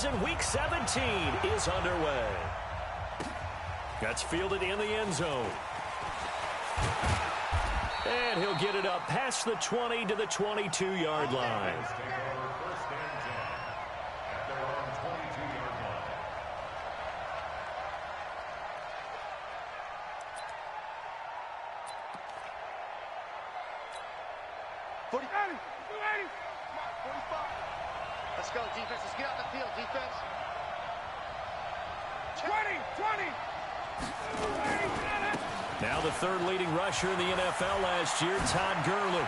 season, Week 17 is underway. That's fielded in the end zone. And he'll get it up past the 20 to the 22-yard line. Let's go, defense. Let's get out the field, defense. 20. Now the third leading rusher in the NFL last year, Todd Gurley.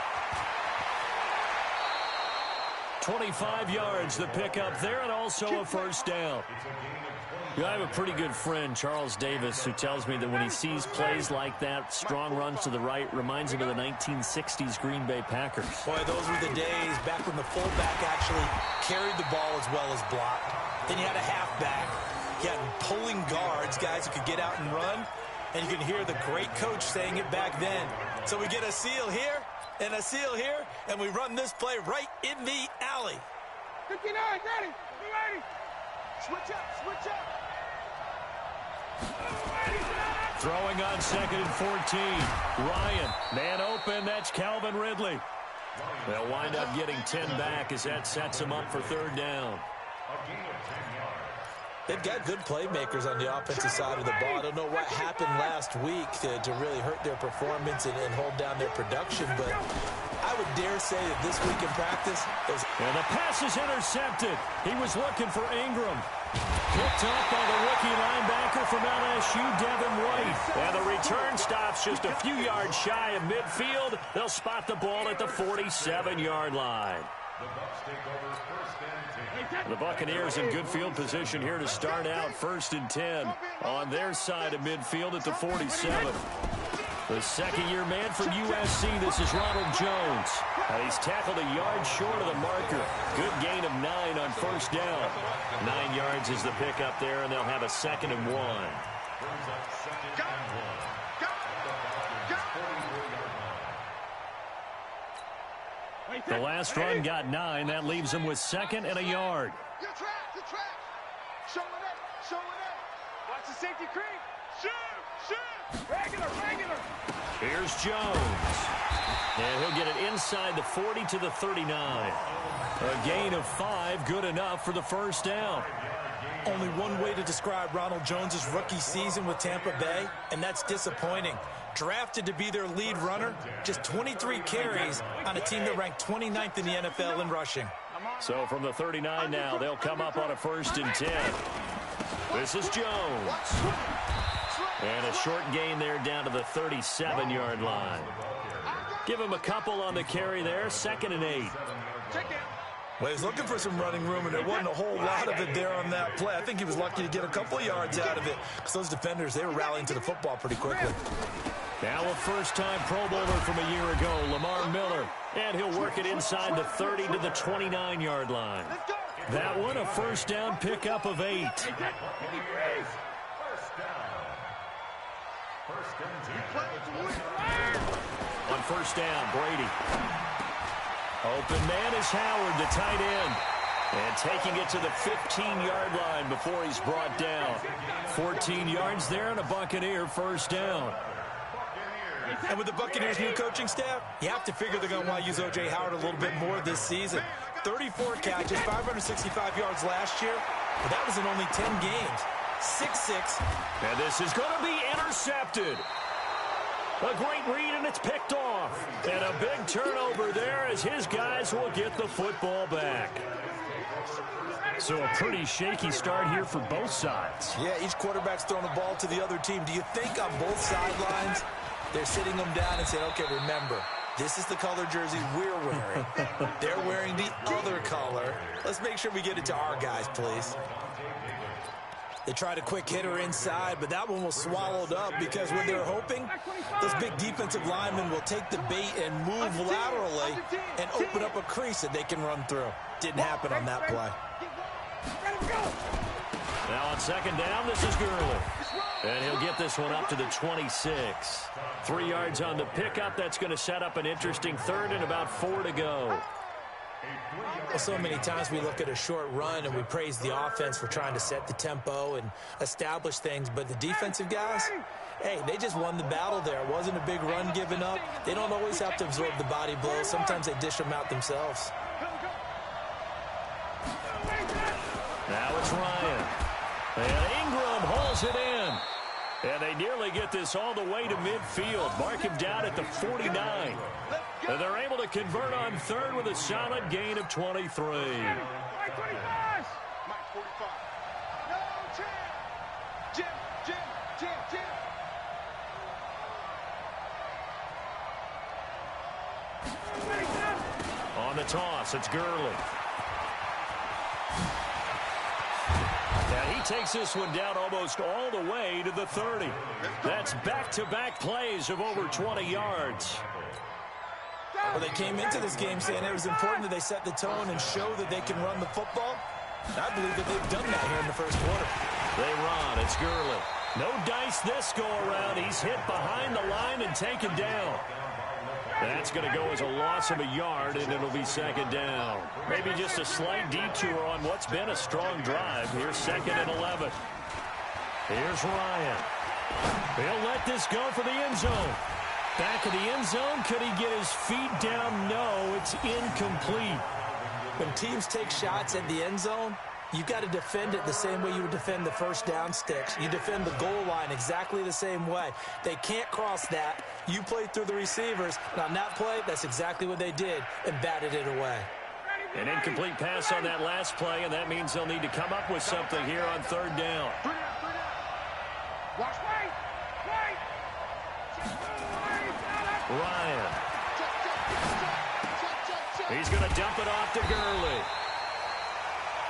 25 yards the pickup there, and also a first down. I have a pretty good friend, Charles Davis, who tells me that when he sees plays like that, strong runs to the right, reminds him of the 1960s Green Bay Packers. Boy, those were the days back when the fullback actually carried the ball as well as blocked. Then you had a halfback. You had pulling guards, guys who could get out and run. And you can hear the great coach saying it back then. So we get a seal here and a seal here, and we run this play right in the alley. 59, ready. Switch up. Throwing on 2nd and 14. Ryan, man open, that's Calvin Ridley. They'll wind up getting 10 back as that sets them up for third down. They've got good playmakers on the offensive side of the ball. I don't know what happened last week to really hurt their performance and hold down their production, but I would dare say that this week in practice... And the pass is intercepted. He was looking for Ingram. Picked up by the rookie linebacker from LSU, Devin White. And the return stops just a few yards shy of midfield. They'll spot the ball at the 47-yard line. The Buccaneers in good field position here to start out 1st and 10 on their side of midfield at the 47. The second-year man from USC, this is Ronald Jones. He's tackled a yard short of the marker. Good gain of 9 on first down. 9 yards is the pickup there, and they'll have a 2nd and 1. The last run got 9. That leaves them with 2nd and a yard. Your track. Show it up. Watch the safety creep. Shoot. Regular. Here's Jones. And he'll get it inside the 40 to the 39. A gain of 5, good enough for the first down. Only one way to describe Ronald Jones' rookie season with Tampa Bay, and that's disappointing. Drafted to be their lead runner, just 23 carries on a team that ranked 29th in the NFL in rushing. So from the 39 now, they'll come up on a 1st and 10. This is Jones. And a short gain there down to the 37-yard line. Give him a couple on the carry there, 2nd and 8. Well, he's looking for some running room, and there wasn't a whole lot of it there on that play. I think he was lucky to get a couple of yards out of it, because those defenders, they were rallying to the football pretty quickly. Now a first-time Pro Bowler from a year ago, Lamar Miller. And he'll work it inside the 30 to the 29-yard line. That one, a first down pickup of 8. On first down, Brady. Open man is Howard, the tight end. And taking it to the 15-yard line before he's brought down. 14 yards there and a Buccaneer first down. And with the Buccaneers' new coaching staff, you have to figure they're going to want to use O.J. Howard a little bit more this season. 34 catches, 565 yards last year, but that was in only 10 games. 6'6". And this is going to be intercepted. A great read, and it's picked off. And a big turnover there as his guys will get the football back. So a pretty shaky start here for both sides. Yeah, each quarterback's throwing the ball to the other team. Do you think on both sidelines they're sitting them down and saying, okay, remember, this is the color jersey we're wearing. They're wearing the other color. Let's make sure we get it to our guys, please. They tried a quick hitter inside, but that one was swallowed up because when they're hoping, those big defensive linemen will take the bait and move laterally and open up a crease that they can run through. Didn't happen on that play. Now on second down, this is Gurley. And he'll get this one up to the 26. 3 yards on the pickup. That's going to set up an interesting third and about 4 to go. Well, so many times we look at a short run and we praise the offense for trying to set the tempo and establish things, but the defensive guys, hey, they just won the battle there. It wasn't a big run given up. They don't always have to absorb the body blows. Sometimes they dish them out themselves. Now it's Ryan. And Ingram hauls it in. And they nearly get this all the way to midfield. Mark him down at the 49. And they're able to convert on third with a solid gain of 23. Mike 25. Mike 45. No chance. Jim. On the toss, it's Gurley. And he takes this one down almost all the way to the 30. That's back-to-back plays of over 20 yards. Well, they came into this game saying it was important that they set the tone and show that they can run the football. I believe that they've done that here in the first quarter. They run. It's Gurley. No dice this go-around. He's hit behind the line and taken down. That's going to go as a loss of a yard, and it'll be second down. Maybe just a slight detour on what's been a strong drive. Here's 2nd and 11. Here's Ryan. He'll let this go for the end zone. Back of the end zone. Could he get his feet down? No, it's incomplete. When teams take shots at the end zone, you've got to defend it the same way you would defend the first down sticks. You defend the goal line exactly the same way. They can't cross that. You play through the receivers. And on that play, that's exactly what they did and batted it away. An incomplete pass on that last play, and that means they'll need to come up with something here on third down. Watch right. Ryan. He's going to dump it off to Gurley.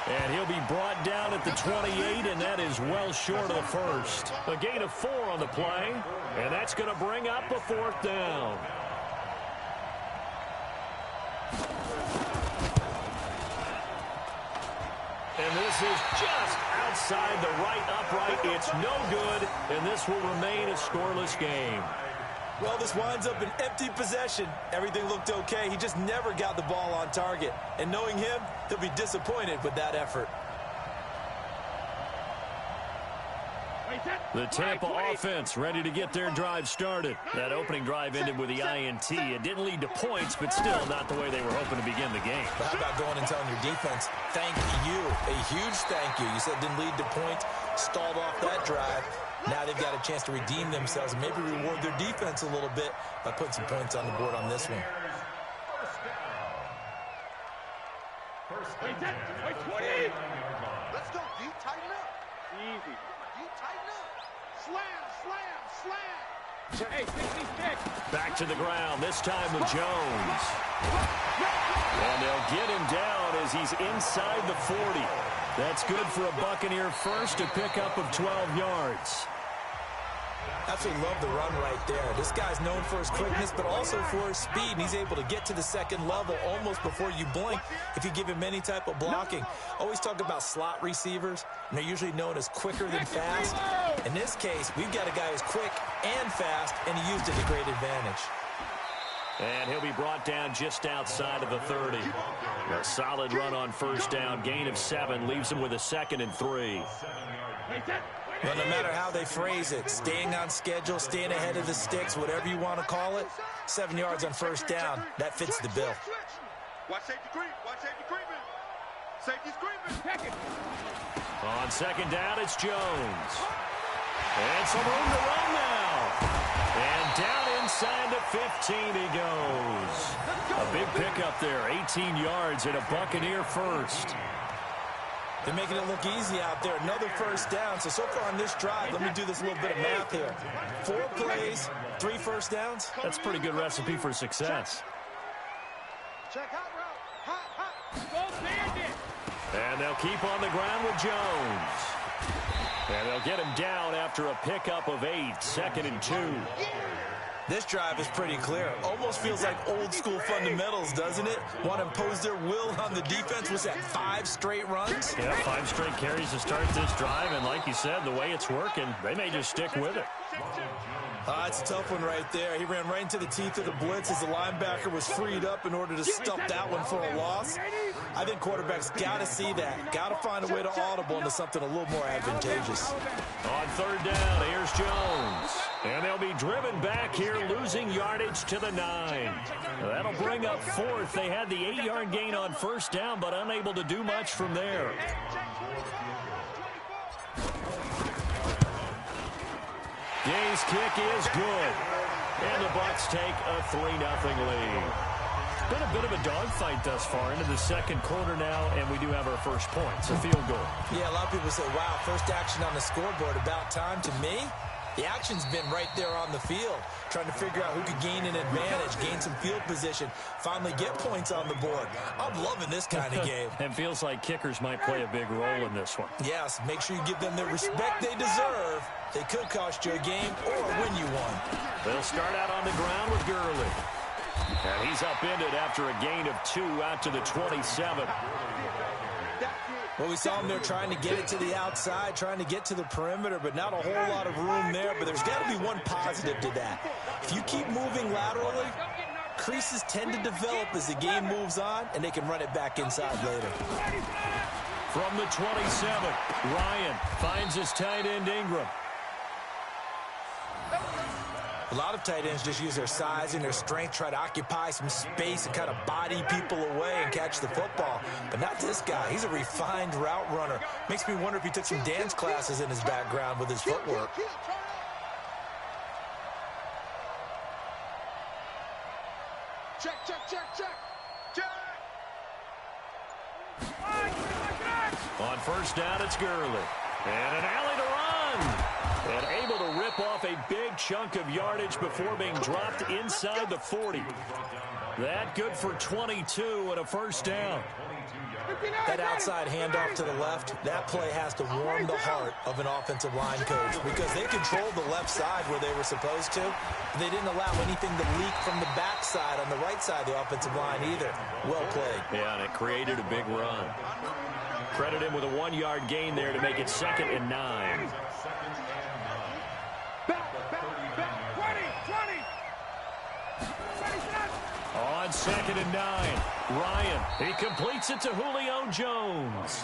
And he'll be brought down at the 28, and that is well short of the first. A gain of 4 on the play, and that's going to bring up a 4th down. And this is just outside the right upright. It's no good, and this will remain a scoreless game. Well, this winds up an empty possession. Everything looked okay. He just never got the ball on target. And knowing him, he'll be disappointed with that effort. The Tampa offense ready to get their drive started. That opening drive ended with the INT. It didn't lead to points, but still not the way they were hoping to begin the game. But how about going and telling your defense, thank you, a huge thank you. You said didn't lead to points, stalled off that drive. Now they've got a chance to redeem themselves and maybe reward their defense a little bit by putting some points on the board on this one. Let's go, D. Tighten up. Easy. D, tighten up. Slam. Hey, 66. Back to the ground, this time with Jones. And they'll get him down as he's inside the 40. That's good for a Buccaneer first, a pickup of 12 yards. Absolutely love the run right there. This guy's known for his quickness, but also for his speed. And he's able to get to the second level almost before you blink if you give him any type of blocking. Always talk about slot receivers, and they're usually known as quicker than fast. In this case, we've got a guy who's quick and fast, and he used it to great advantage. And he'll be brought down just outside of the 30. A solid run on first down. Gain of 7 leaves him with a 2nd and 3. Well, no matter how they phrase it, staying on schedule, staying ahead of the sticks, whatever you want to call it, 7 yards on first down, that fits the bill. Watch safety creep. Watch safety creeping. Safety's creeping. On second down, it's Jones. And some room to run now. And down inside the 15 he goes. A big pickup there, 18 yards and a Buccaneer first. They're making it look easy out there. Another first down. So far on this drive, let me do this little bit of math here. 4 plays, 3 first downs. That's a pretty good recipe for success. Check hot route. Hot. Go bandit. And they'll keep on the ground with Jones. And they'll get him down after a pickup of 8, 2nd and 2. This drive is pretty clear. Almost feels like old school fundamentals, doesn't it? Want to impose their will on the defense. Was that 5 straight runs? Yeah, 5 straight carries to start this drive. And like you said, the way it's working, they may just stick with it. It's a tough one right there. He ran right into the teeth of the blitz as the linebacker was freed up in order to stuff that one for a loss. I think quarterbacks got to see that. Got to find a way to audible into something a little more advantageous. On third down, here's Jones. And they'll be driven back here, losing yardage to the 9. That'll bring up fourth. They had the 8-yard gain on first down, but unable to do much from there. Gay's kick is good. And the Bucs take a 3-0 lead. Been a bit of a dogfight thus far into the second quarter now, and we do have our first points, a field goal. Yeah, a lot of people say, wow, first action on the scoreboard, about time. To me, the action's been right there on the field, trying to figure out who could gain an advantage, gain some field position, finally get points on the board. I'm loving this kind of game. It feels like kickers might play a big role in this one. Yes, make sure you give them the respect they deserve. They could cost you a game or win you one. They'll start out on the ground with Gurley. And he's upended after a gain of 2 out to the 27. Well, we saw him there trying to get it to the outside, trying to get to the perimeter, but not a whole lot of room there. But there's got to be one positive to that. If you keep moving laterally, creases tend to develop as the game moves on, and they can run it back inside later. From the 27, Ryan finds his tight end Ingram. A lot of tight ends just use their size and their strength, try to occupy some space and kind of body people away and catch the football. But not this guy. He's a refined route runner. Makes me wonder if he took some dance classes in his background with his footwork. Check, check, check, check. Check. On first down, it's Gurley. And an alley to run. And able to rip off a big chunk of yardage before being dropped inside the 40. That good for 22 and a first down. That outside handoff to the left, that play has to warm the heart of an offensive line coach because they controlled the left side where they were supposed to. They didn't allow anything to leak from the backside on the right side of the offensive line either. Well played. Yeah, and it created a big run. Credit him with a 1-yard gain there to make it 2nd and 9. On 2nd and 9, Ryan, he completes it to Julio Jones.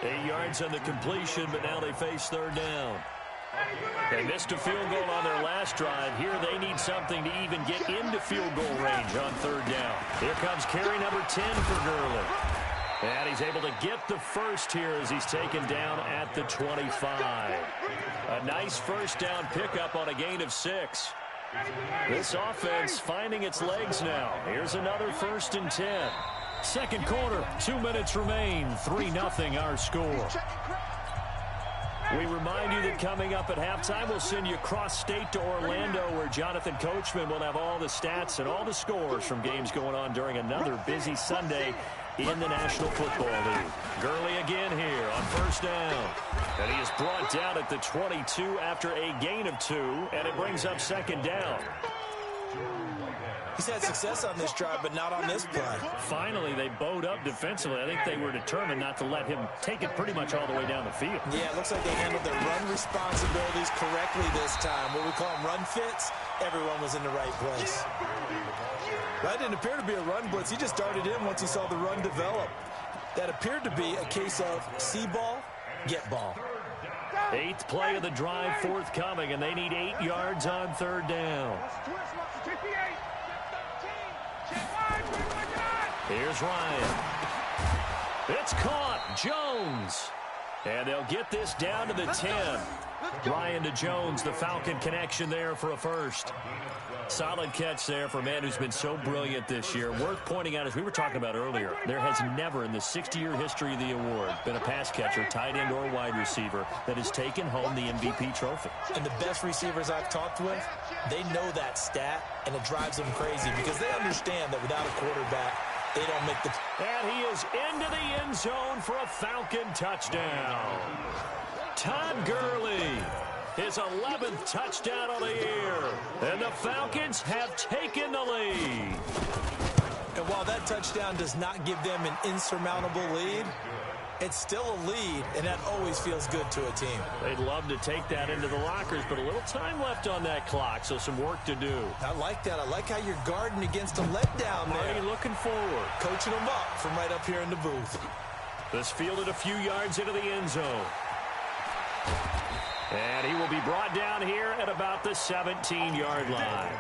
8 yards on the completion, but now they face third down. They missed a field goal on their last drive. Here they need something to even get into field goal range on third down. Here comes carry number 10 for Gurley. And he's able to get the first here as he's taken down at the 25. A nice first down pickup on a gain of 6. This offense finding its legs now. Here's another 1st and 10. Second quarter, 2 minutes remain. 3-0 our score. We remind you that coming up at halftime, we'll send you cross-state to Orlando, where Jonathan Coachman will have all the stats and all the scores from games going on during another busy Sunday in the National Football League. Gurley again here on first down. And he is brought down at the 22 after a gain of 2, and it brings up 2nd down. He's had success on this drive, but not on this play. Finally, they bowed up defensively. I think they were determined not to let him take it pretty much all the way down the field. Yeah, it looks like they handled their run responsibilities correctly this time. What we call them run fits, everyone was in the right place. That didn't appear to be a run blitz. He just darted in once he saw the run develop. That appeared to be a case of see ball, get ball. 8th play of the drive forthcoming, and they need 8 yards on third down. Here's Ryan. It's caught. Jones. And they'll get this down to the 10. Ryan to Jones, the Falcon connection there for a first. Solid catch there for a man who's been so brilliant this year. Worth pointing out, as we were talking about earlier, there has never in the 60-year history of the award been a pass catcher, tight end or wide receiver, that has taken home the MVP trophy. And the best receivers I've talked with, they know that stat, and it drives them crazy because they understand that without a quarterback, they don't make the... And he is into the end zone for a Falcon touchdown. Todd Gurley, his 11th touchdown of the year. And the Falcons have taken the lead. And while that touchdown does not give them an insurmountable lead, It's still a lead, and that always feels good to a team. They'd love to take that into the lockers, but a little time left on that clock, so some work to do. I like that. I like how you're guarding against a letdown there. Already looking forward. Coaching them up from right up here in the booth. This fielded a few yards into the end zone. And he will be brought down here at about the 17-yard line.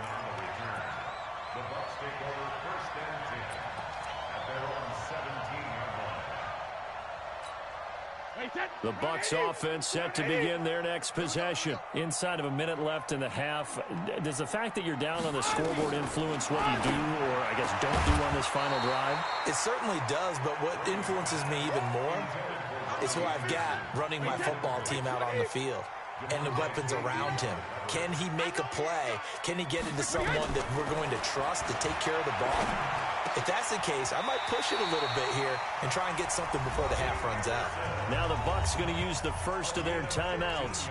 The Bucs take over first and 10 at their own 17-yard line. The Bucs offense set to begin their next possession. Inside of a minute left in the half. Does the fact that you're down on the scoreboard influence what you do, or I guess don't do on this final drive? It certainly does, but what influences me even more is who I've got running my football team out on the field and the weapons around him. Can he make a play? Can he get into someone that we're going to trust to take care of the ball? If that's the case, I might push it a little bit here and try and get something before the half runs out. Now the Bucs going to use the first of their timeouts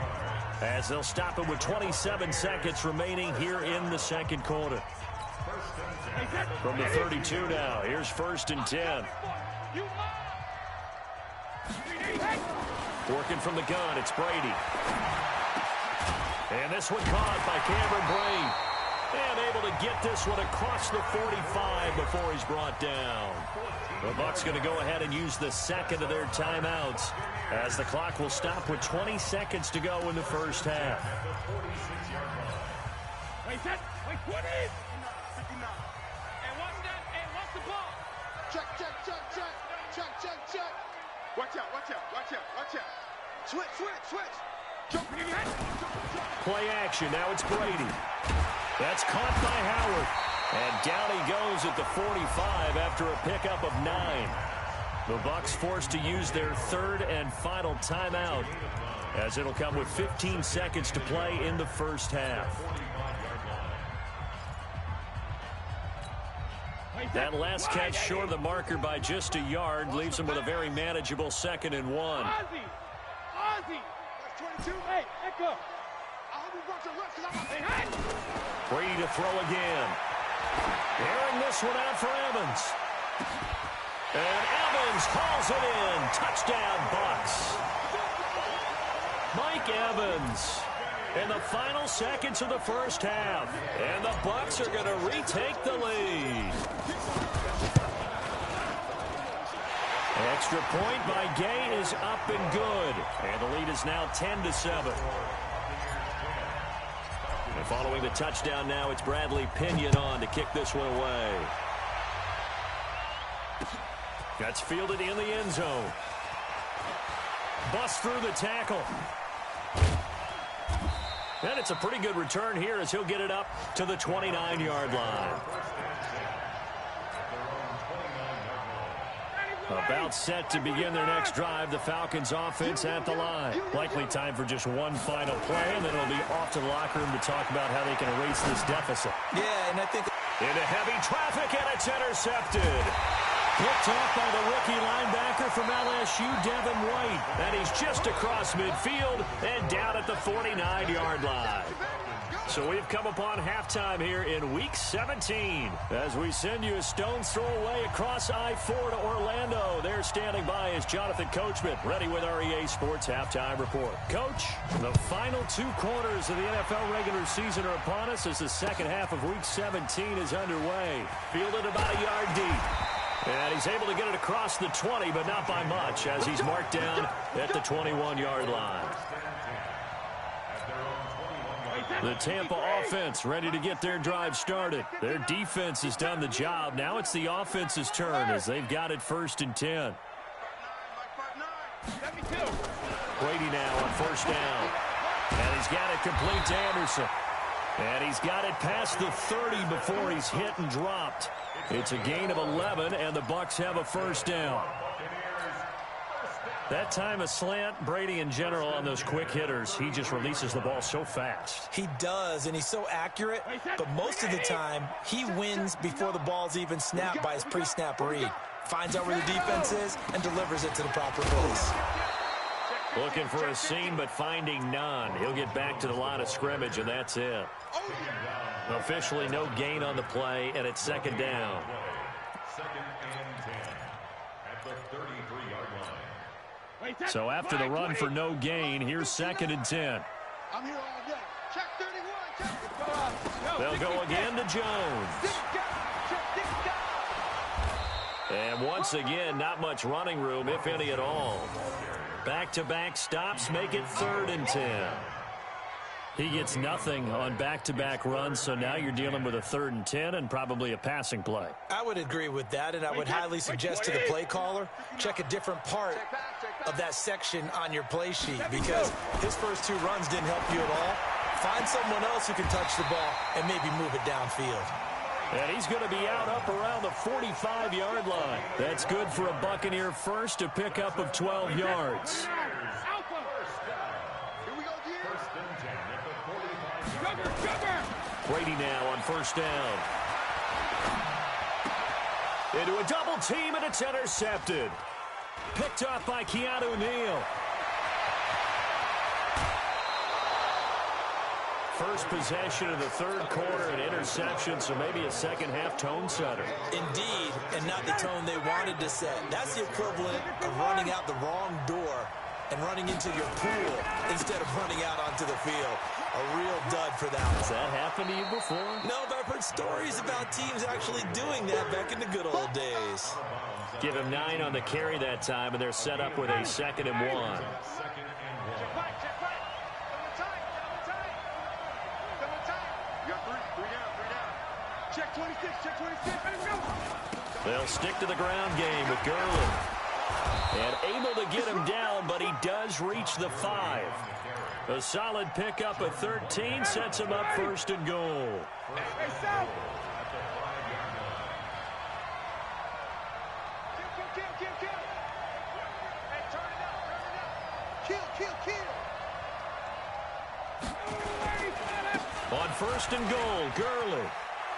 as they'll stop it with 27 seconds remaining here in the second quarter. From the 32 now, here's first and 10. Working from the gun, it's Brady. And this one caught by Cameron Brate. And able to get this one across the 45 before he's brought down. The Bucs going to go ahead and use the second of their timeouts as the clock will stop with 20 seconds to go in the first half. Wait, set. Wait, 20. And watch that. And watch the ball. Check, check, check, check. Check, check, check. Watch out, watch out, watch out, watch out. Switch, switch, switch. Jumping in your head. Play action. Now it's Brady. That's caught by Howard. And down he goes at the 45 after a pickup of 9. The Bucs forced to use their third and final timeout as it'll come with 15 seconds to play in the first half. That last catch short of the marker by just a yard leaves him with a very manageable 2nd and 1. Ozzy! Ozzy! That's 22. Hey, echo. I hope you brought your left because I'm hey! Brady to throw again. Airing this one out for Evans. And Evans calls it in. Touchdown, Bucs. Mike Evans in the final seconds of the first half. And the Bucs are going to retake the lead. Extra point by Gay is up and good. And the lead is now 10-7. And following the touchdown now, it's Bradley Pinion on to kick this one away. That's fielded in the end zone. Bust through the tackle. And it's a pretty good return here as he'll get it up to the 29-yard line. About set to begin their next drive, the Falcons offense at the line. Likely time for just one final play, and then it'll be off to the locker room to talk about how they can erase this deficit. Yeah, and I think into heavy traffic, and it's intercepted. Picked off by the rookie linebacker from LSU, Devin White. And he's just across midfield and down at the 49-yard line. So we've come upon halftime here in Week 17 as we send you a stone's throw away across I-4 to Orlando. There standing by is Jonathan Coachman, ready with our EA Sports Halftime Report. Coach, the final 2 quarters of the NFL regular season are upon us as the second half of Week 17 is underway. Fielded about a yard deep. And he's able to get it across the 20, but not by much, as he's marked down at the 21-yard line. The Tampa offense ready to get their drive started. Their defense has done the job. Now it's the offense's turn as they've got it 1st and 10. Brady now on 1st down. And he's got it complete to Anderson. And he's got it past the 30 before he's hit and dropped. It's a gain of 11, and the Bucs have a 1st down. That time a slant, Brady in general on those quick hitters, he just releases the ball so fast. he does, and he's so accurate, but most of the time he wins before the ball's even snapped by his pre-snap read. Finds out where the defense is and delivers it to the proper place. Looking for a seam, but finding none. He'll get back to the line of scrimmage, and that's it. Officially no gain on the play, and it's 2nd down. 2nd and 10 at the 33-yard line. So after the run for no gain, here's 2nd and 10. I'm here all day. Check 31. Check. They'll go again to Jones. And once again, not much running room, if any at all. Back-to-back stops make it 3rd and 10. He gets nothing on back-to-back runs, so now you're dealing with a 3rd and 10 and probably a passing play. I would agree with that, and I would highly suggest to the play caller, check a different part of that section on your play sheet, because his first 2 runs didn't help you at all. Find someone else who can touch the ball and maybe move it downfield. And he's going to be out up around the 45-yard line. That's good for a Buccaneer first, a pickup of 12 yards. Brady now on 1st down. Into a double team, and it's intercepted. Picked off by Keanu Neal. First possession of the 3rd quarter, an interception, so maybe a second-half tone setter. Indeed, and not the tone they wanted to set. That's the equivalent of running out the wrong door and running into your pool instead of running out onto the field. A real dud for that one. Has that happened to you before? No, but I've heard stories about teams actually doing that back in the good old days. Give him 9 on the carry that time, and they're set up with a 2nd and 1. Check 26, check 26. They'll stick to the ground game with Gurley. And able to get him down, but he does reach the 5. A solid pickup of 13 sets him up 1st and goal. Hey, South. Kill. Hey, turn it up. Kill. On 1st and goal, Gurley.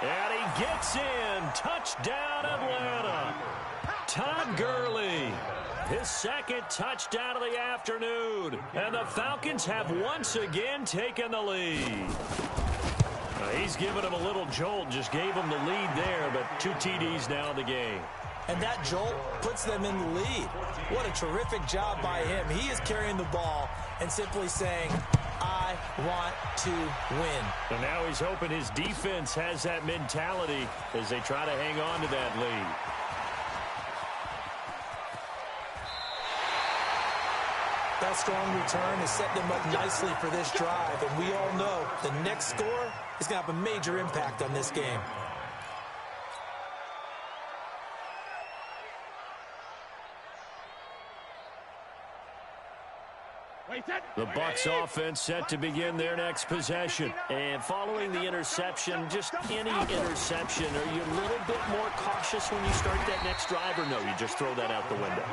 And he gets in. Touchdown, Atlanta. Todd Gurley. His 2nd touchdown of the afternoon. And the Falcons have once again taken the lead. He's given him a little jolt. Just gave him the lead there, but 2 TDs now in the game. And that jolt puts them in the lead. What a terrific job by him. He is carrying the ball and simply saying, I want to win. And now he's hoping his defense has that mentality as they try to hang on to that lead. That strong return has set them up nicely for this drive, and we all know the next score is going to have a major impact on this game. The Bucs offense set to begin their next possession. And following the interception, just any interception, are you a little bit more cautious when you start that next drive, or no, you just throw that out the window?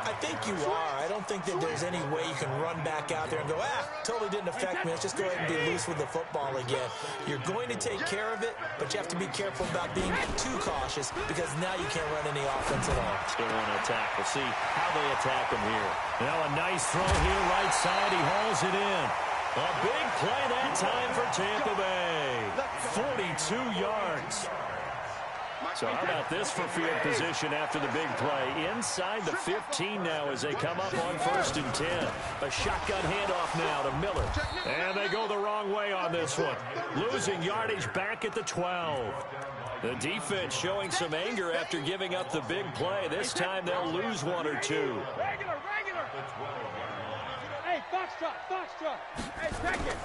I think you are. I don't think that there's any way you can run back out there and go, totally didn't affect me. Let's just go ahead and be loose with the football again. You're going to take care of it, but you have to be careful about being too cautious because now you can't run any offense at all. Still want to attack. We'll see how they attack him here. Now a nice throw here, right side. He hauls it in. A big play that time for Tampa Bay. 42 yards. So how about this for field position after the big play? Inside the 15 now as they come up on 1st and 10. A shotgun handoff now to Miller. And they go the wrong way on this one. Losing yardage back at the 12. The defense showing some anger after giving up the big play. This time they'll lose 1 or 2. Regular. Hey, Foxtrot. Hey, second.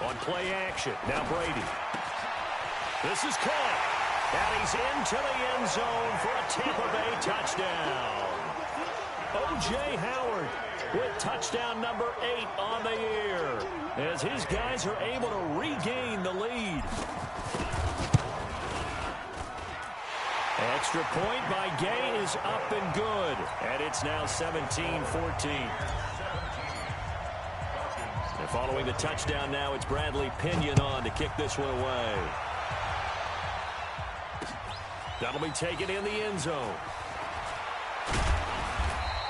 On play action, now Brady. This is caught. And he's into the end zone for a Tampa Bay touchdown. O.J. Howard with touchdown number 8 on the year as his guys are able to regain the lead. Extra point by Gay is up and good. And it's now 17-14. And following the touchdown now, it's Bradley Pinion on to kick this one away. That'll be taken in the end zone.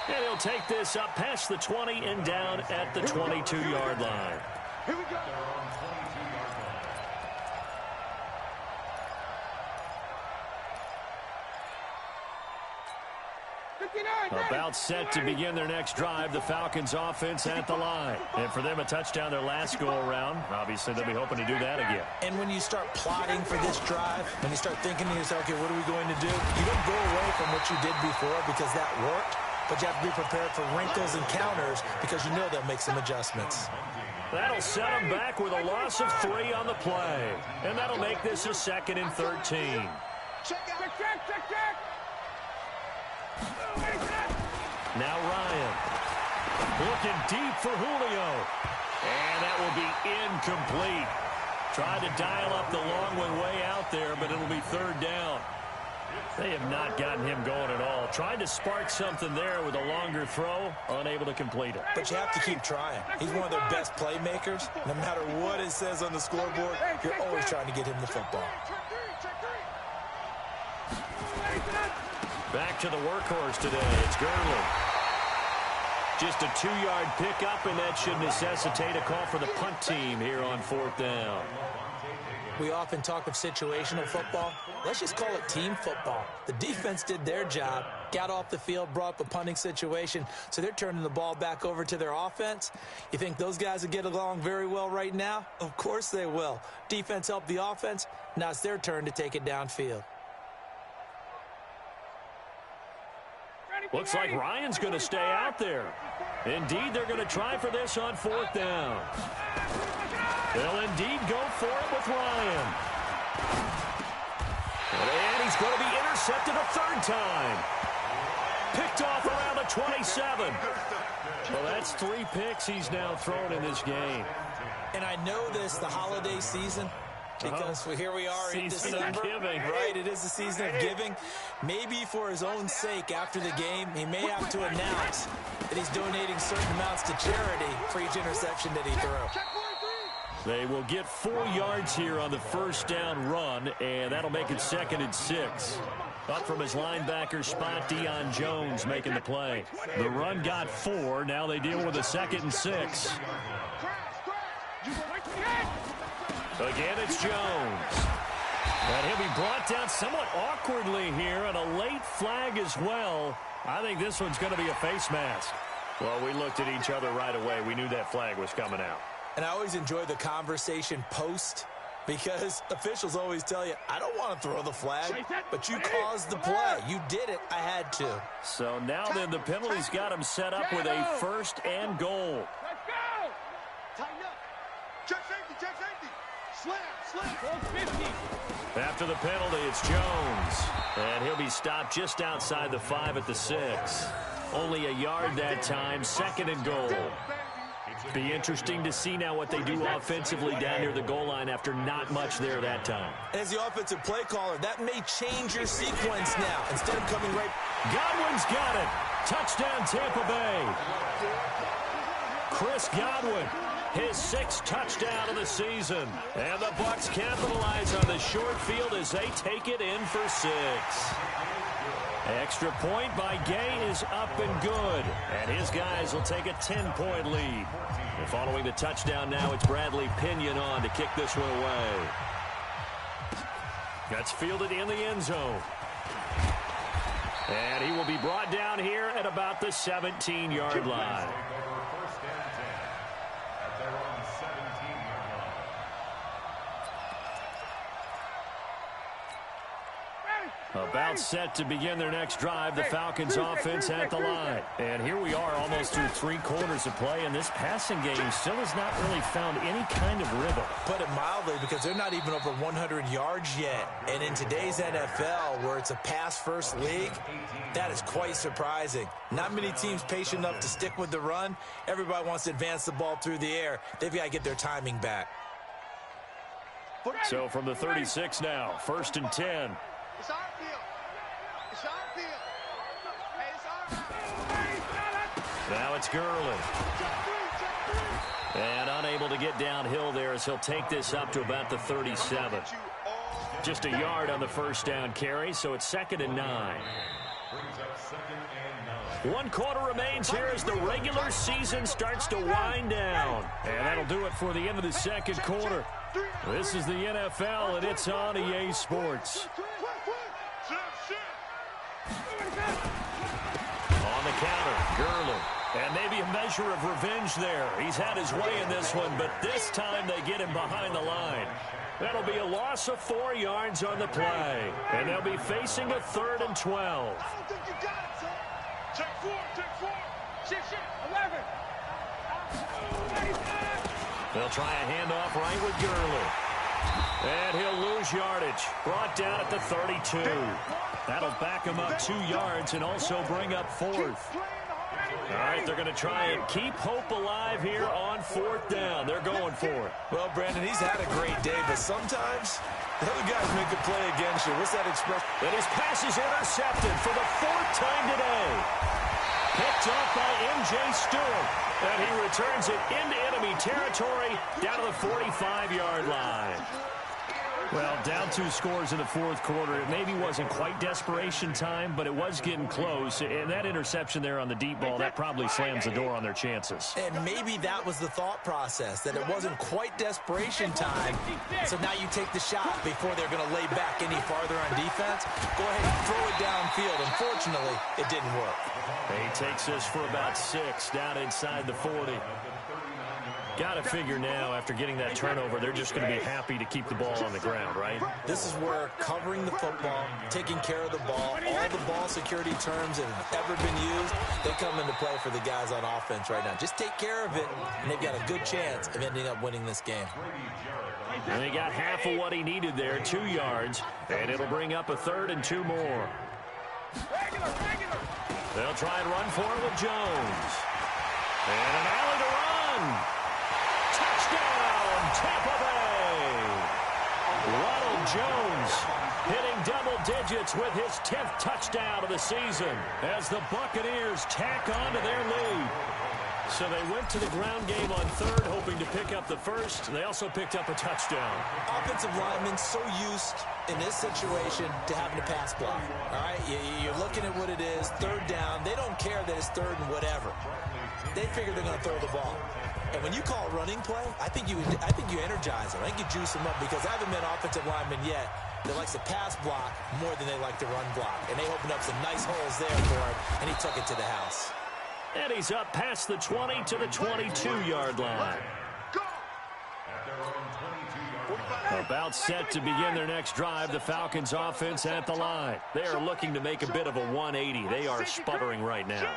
And he'll take this up past the 20 and down at the 22-yard line. Here we go. About set to begin their next drive, the Falcons offense at the line. And for them, a touchdown their last go-around. Obviously, they'll be hoping to do that again. And when you start plotting for this drive, when you start thinking to yourself, okay, what are we going to do? You don't go away from what you did before because that worked, but you have to be prepared for wrinkles and counters because you know they'll make some adjustments. That'll set them back with a loss of 3 on the play. And that'll make this a 2nd and 13. Check. Now Ryan. Looking deep for Julio. And that will be incomplete. Tried to dial up the long one way out there, but it'll be 3rd down. They have not gotten him going at all. Tried to spark something there with a longer throw, unable to complete it. But you have to keep trying. He's one of their best playmakers. No matter what it says on the scoreboard, you're always trying to get him the football. Back to the workhorse today. It's Gurley. Just a 2-yard pickup, and that should necessitate a call for the punt team here on 4th down. We often talk of situational football. Let's just call it team football. The defense did their job, got off the field, brought up a punting situation, so they're turning the ball back over to their offense. You think those guys will get along very well right now? Of course they will. Defense helped the offense. Now it's their turn to take it downfield. Looks like Ryan's going to stay out there. Indeed, they're going to try for this on 4th down. They'll indeed go for it with Ryan. And he's going to be intercepted a 3rd time. Picked off around the 27. Well, that's 3 picks he's now thrown in this game. And I know this, the holiday season, because here we are in December. Right, it is the season of giving. Maybe for his own sake, after the game, he may have to announce that he's donating certain amounts to charity for each interception that he threw. They will get 4 yards here on the 1st down run, and that'll make it 2nd and 6. Up from his linebacker spot, Deion Jones making the play. The run got 4. Now they deal with a 2nd and 6. Again, it's Jones. And he'll be brought down somewhat awkwardly here, and a late flag as well. I think this one's going to be a face mask. Well, we looked at each other right away. We knew that flag was coming out. And I always enjoy the conversation post, because officials always tell you, I don't want to throw the flag, but you caused the play. You did it. I had to. So now then the penalty's got him set up with a 1st and goal. Let's go! Tighten up. Check safety. Slam. 50. After the penalty, it's Jones. And he'll be stopped just outside the 5 at the 6. Only a yard that time, 2nd and goal. Be interesting to see now what they do offensively down near the goal line after not much there that time. As the offensive play caller, that may change your sequence now. Instead of coming right... Godwin's got it. Touchdown, Tampa Bay. Chris Godwin, his 6th touchdown of the season. And the Bucs capitalize on the short field as they take it in for 6. Extra point by Gay is up and good. And his guys will take a 10-point lead. And following the touchdown now, it's Bradley Pinion on to kick this one away. That's fielded in the end zone. And he will be brought down here at about the 17-yard line. About set to begin their next drive, the Falcons offense at the line. And here we are almost through 3 quarters of play, and this passing game still has not really found any kind of rhythm. Put it mildly, because they're not even over 100 yards yet. And in today's NFL, where it's a pass-first league, that is quite surprising. Not many teams patient enough to stick with the run. Everybody wants to advance the ball through the air. They've got to get their timing back. So from the 36 now, 1st and 10. It's our field. It's our field. Hey, it's our field. Now it's Gurley. And unable to get downhill there as he'll take this up to about the 37. Just a yard on the 1st down carry, so it's 2nd and 9. 1 quarter remains here as the regular season starts to wind down. And that'll do it for the end of the 2nd quarter. This is the NFL, and it's on EA Sports. counter. Gurley. And maybe a measure of revenge there. He's had his way in this one, but this time they get him behind the line. That'll be a loss of 4 yards on the play. And they'll be facing a 3rd and 12. I don't think you got it, son. Check 4, check 4. Shit, 11. They'll try a handoff right with Gurley. And he'll lose yardage. Brought down at the 32. That'll back him up 2 yards and also bring up 4th. All right, they're going to try and keep hope alive here on 4th down. They're going for it. Well, Brandon, he's had a great day, but sometimes the other guys make a play against you. What's that expression? And his pass is intercepted for the 4th time today. Picked off by M.J. Stewart. And he returns it into enemy territory down to the 45-yard line. Well, down 2 scores in the 4th quarter. It maybe wasn't quite desperation time, but it was getting close. And that interception there on the deep ball, that probably slams the door on their chances. And maybe that was the thought process, that it wasn't quite desperation time. So now you take the shot before they're going to lay back any farther on defense. Go ahead and throw it downfield. Unfortunately, it didn't work. He takes this for about 6 down inside the 40. Got to figure now, after getting that turnover, they're just going to be happy to keep the ball on the ground, right? This is where covering the football, taking care of the ball, all the ball security terms that have ever been used, they come into play for the guys on offense right now. Just take care of it, and they've got a good chance of ending up winning this game. And he got half of what he needed there, 2 yards, and it'll bring up a 3rd and 2 more. They'll try and run for it with Jones. And an alley to run. Touchdown, Tampa Bay. Ronald Jones hitting double digits with his 10th touchdown of the season as the Buccaneers tack on to their lead. So they went to the ground game on 3rd, hoping to pick up the 1st. They also picked up a touchdown. Offensive linemen so used in this situation to having to pass block. All right, you're looking at what it is, 3rd down. They don't care that it's 3rd and whatever. They figure they're going to throw the ball. And when you call a running play, I think you energize them. I think you juice them up, because I haven't met offensive linemen yet that likes to pass block more than they like to run block. And they opened up some nice holes there for him, and he took it to the house. And he's up past the 20 to the 22-yard line. About set to begin their next drive, the Falcons offense at the line. They are looking to make a bit of a 180. They are sputtering right now.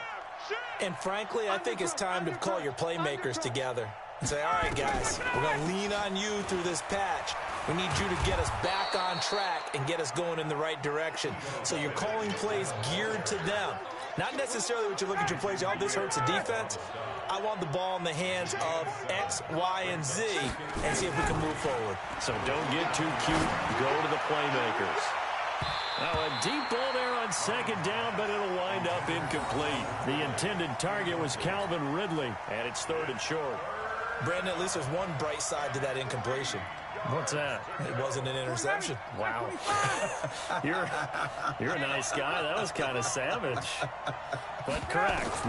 And frankly, I think it's time to call your playmakers together and say, all right, guys, we're going to lean on you through this patch. We need you to get us back on track and get us going in the right direction. So you're calling plays geared to them. Not necessarily what you look at your plays, oh, this hurts the defense. I want the ball in the hands of X, Y, and Z and see if we can move forward. So don't get too cute. Go to the playmakers. Now a deep ball there on 2nd down, but it'll wind up incomplete. The intended target was Calvin Ridley, and it's 3rd and short. Brandon, at least there's one bright side to that incompletion. What's that? It wasn't an interception. Wow. You're a nice guy. That was kind of savage. But correct.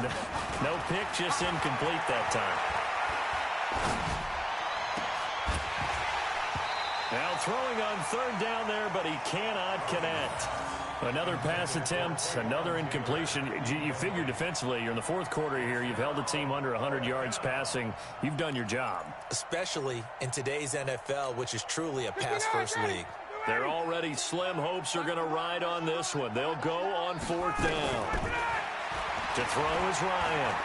No pick, just incomplete that time. Now throwing on 3rd down there, but he cannot connect. Another pass attempt, another incompletion. You figure defensively, you're in the 4th quarter here. You've held the team under 100 yards passing. You've done your job. Especially in today's NFL, which is truly a pass-first league. Their already slim hopes are going to ride on this one. They'll go on 4th down. To throw is Ryan.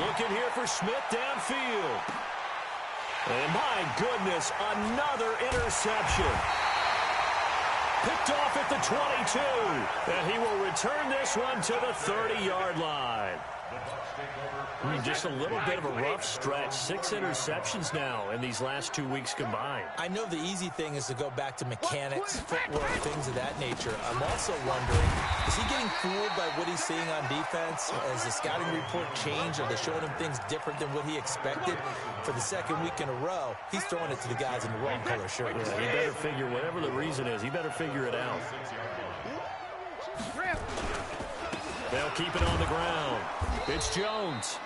Looking here for Smith downfield. And my goodness, another interception. Picked off at the 22. And he will return this one to the 30-yard line. Just a little bit of a rough stretch. 6 interceptions now in these last 2 weeks combined. I know the easy thing is to go back to mechanics, footwork, things of that nature. I'm also wondering, is he getting fooled by what he's seeing on defense? Has the scouting report changed? Are they showing him things different than what he expected? For the 2nd week in a row, he's throwing it to the guys in the wrong color shirts. Yeah, he better figure, whatever the reason is, he better figure it out. They'll keep it on the ground. It's Jones.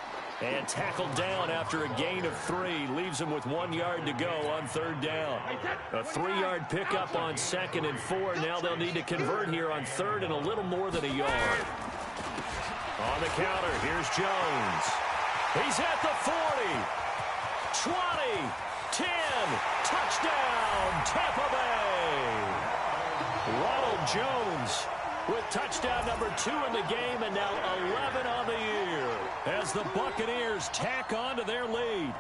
And tackled down after a gain of 3. Leaves him with 1 yard to go on 3rd down. A 3-yard pickup on 2nd and 4. Now they'll need to convert here on 3rd and a little more than a yard. On the counter, here's Jones. He's at the 40. 20. 10. Touchdown, Tampa Bay. Ronald Jones with touchdown number 2 in the game and now 11 on the year as the Buccaneers tack on to their lead.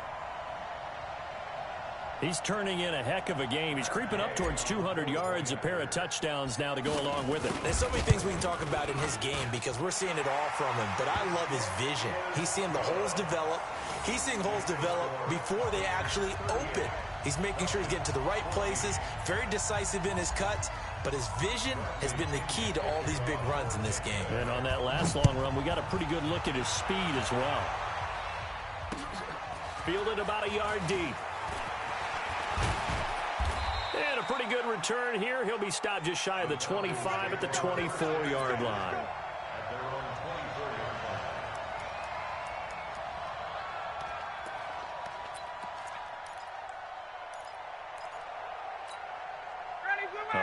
He's turning in a heck of a game. He's creeping up towards 200 yards, a pair of touchdowns now to go along with it. There's so many things we can talk about in his game because we're seeing it all from him, but I love his vision. He's seeing the holes develop. He's seeing holes develop before they actually open. He's making sure he's getting to the right places, very decisive in his cuts, but his vision has been the key to all these big runs in this game. And on that last long run, we got a pretty good look at his speed as well. Fielded about a yard deep. And a pretty good return here. He'll be stopped just shy of the 25 at the 24-yard line.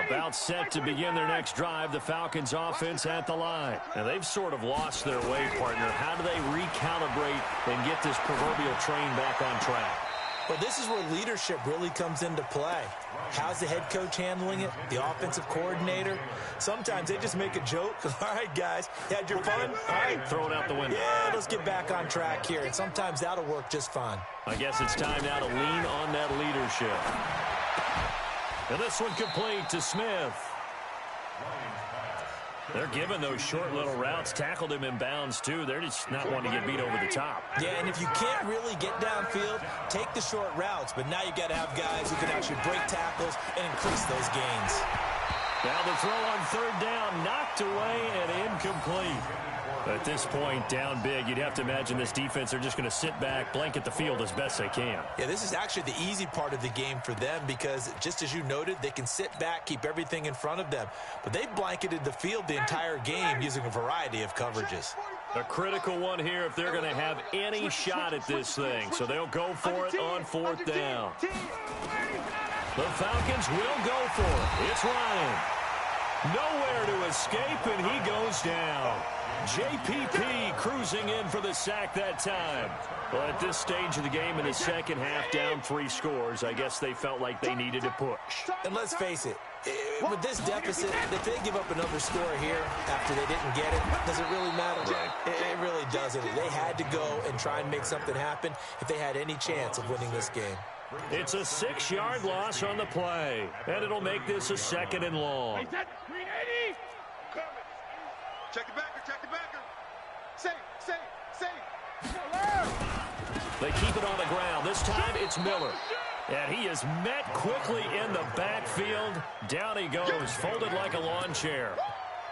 About set to begin their next drive, the Falcons offense at the line. And they've sort of lost their way, partner. How do they recalibrate and get this proverbial train back on track? Well, this is where leadership really comes into play. How's the head coach handling it? The offensive coordinator? Sometimes they just make a joke. All right, guys, you had your fun? All right, throw it out the window. Yeah, let's get back on track here. And sometimes that'll work just fine. I guess it's time now to lean on that leadership. And this one complete to Smith. They're giving those short little routes. Tackled him in bounds, too. They're just not wanting to get beat over the top. Yeah, and if you can't really get downfield, take the short routes. But now you got to have guys who can actually break tackles and increase those gains. Now the throw on third down, knocked away and incomplete. At this point, down big, you'd have to imagine this defense are just going to sit back, blanket the field as best they can. Yeah, this is actually the easy part of the game for them because, just as you noted, they can sit back, keep everything in front of them. But they've blanketed the field the entire game using a variety of coverages. A critical one here if they're going to have any shot at this thing. So they'll go for it on fourth down. The Falcons will go for it. It's Ryan. Nowhere to escape, and he goes down. JPP cruising in for the sack that time. Well, at this stage of the game in the second half, down 3 scores, I guess they felt like they needed to push. And let's face it, with this deficit, if they give up another score here after they didn't get it, does it really matter? It really doesn't. They had to go and try and make something happen if they had any chance of winning this game. It's a 6-yard loss on the play, and it'll make this a 2nd and long. Check the backer, check the backer. Safe. They keep it on the ground. This time it's Miller. And he is met quickly in the backfield. Down he goes, folded like a lawn chair.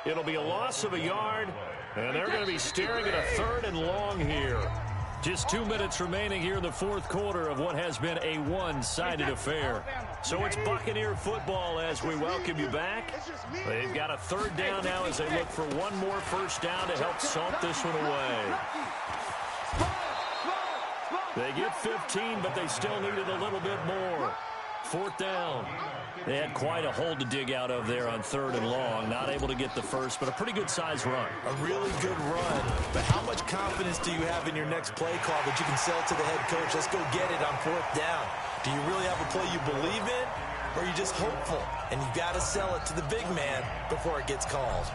It'll be a loss of a yard, and they're going to be staring at a 3rd and long here. Just 2 minutes remaining here in the fourth quarter of what has been a one-sided affair. So it's Buccaneer football as we welcome you back. They've got a 3rd down now as they look for one more first down to help salt this one away. They get 15, but they still needed a little bit more. 4th down. They had quite a hole to dig out of there on 3rd and long. Not able to get the first, but a pretty good-sized run. A really good run. But how much confidence do you have in your next play call that you can sell to the head coach? Let's go get it on 4th down. Do you really have a play you believe in, or are you just hopeful? And you've got to sell it to the big man before it gets called.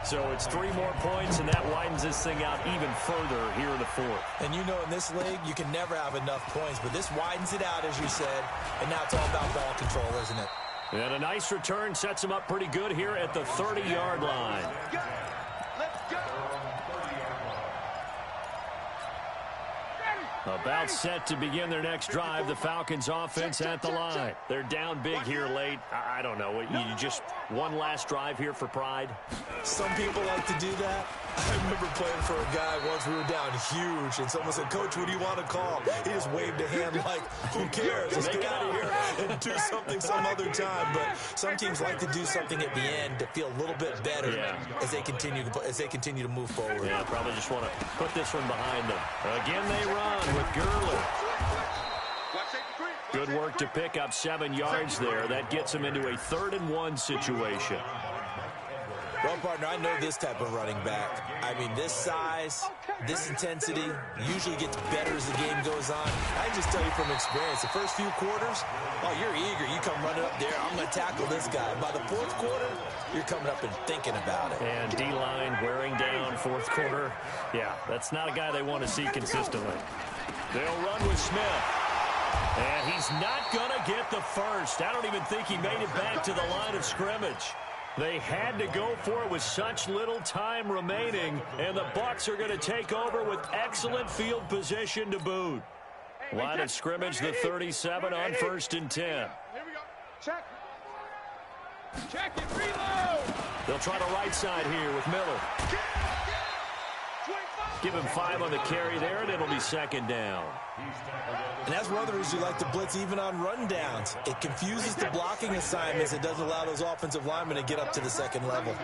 So it's 3 more points, and that widens this thing out even further here in the 4th. And you know in this league, you can never have enough points, but this widens it out, as you said, and now it's all about ball control, isn't it? And a nice return sets him up pretty good here at the 30-yard line. About set to begin their next drive, the Falcons offense at the line. They're down big here late. I don't know. You just one last drive here for pride? Some people like to do that. I remember playing for a guy once. We were down huge, and someone said, "Coach, what do you want to call?" He just waved a hand like, "Who cares? Let's get out of here and do something some other time." But some teams like to do something at the end to feel a little bit better as they continue to move forward. Yeah, probably just want to put this one behind them. Again, they run with Gurley. Good work to pick up 7 yards there. That gets them into a 3rd and 1 situation. Well, partner, I know this type of running back. I mean, this size, this intensity usually gets better as the game goes on. I can just tell you from experience, the first few quarters, oh, you're eager. You come running up there, I'm going to tackle this guy. By the fourth quarter, you're coming up and thinking about it. And D-line wearing down fourth quarter. Yeah, that's not a guy they want to see consistently. They'll run with Smith. And he's not going to get the first. I don't even think he made it back to the line of scrimmage. They had to go for it with such little time remaining, and the Bucs are going to take over with excellent field position to boot. Line of scrimmage, the 37 on 1st and 10. Here we go. Check. Check it. Reload. They'll try the right side here with Miller. Give him 5 on the carry there, and it'll be 2nd down. And that's one of the reasons you like to blitz even on run downs. It confuses the blocking assignments. It doesn't allow those offensive linemen to get up to the second level.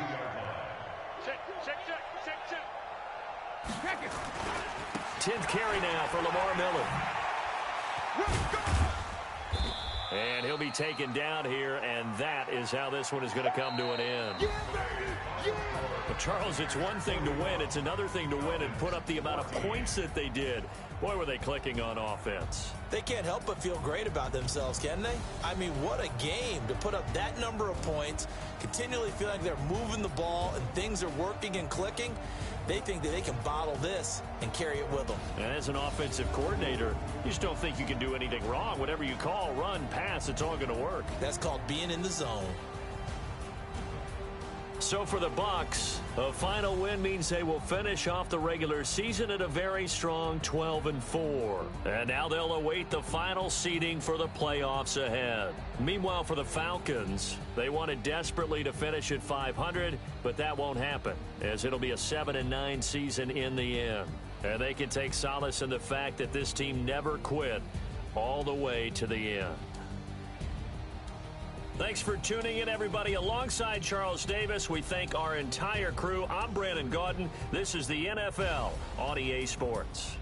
Check. 10th carry now for Lamar Miller. And he'll be taken down here, and that is how this one is going to come to an end. But Charles, it's one thing to win. It's another thing to win and put up the amount of points that they did. Boy, were they clicking on offense. They can't help but feel great about themselves, can they? I mean, what a game to put up that number of points, continually feel like they're moving the ball and things are working and clicking. They think that they can bottle this and carry it with them. And as an offensive coordinator, you just don't think you can do anything wrong. Whatever you call, run, pass, it's all going to work. That's called being in the zone. So for the Bucs, a final win means they will finish off the regular season at a very strong 12-4. And now they'll await the final seeding for the playoffs ahead. Meanwhile, for the Falcons, they wanted desperately to finish at 500, but that won't happen, as it'll be a 7-9 season in the end. And they can take solace in the fact that this team never quit all the way to the end. Thanks for tuning in, everybody. Alongside Charles Davis, we thank our entire crew. I'm Brandon Gaudin. This is the NFL on EA Sports.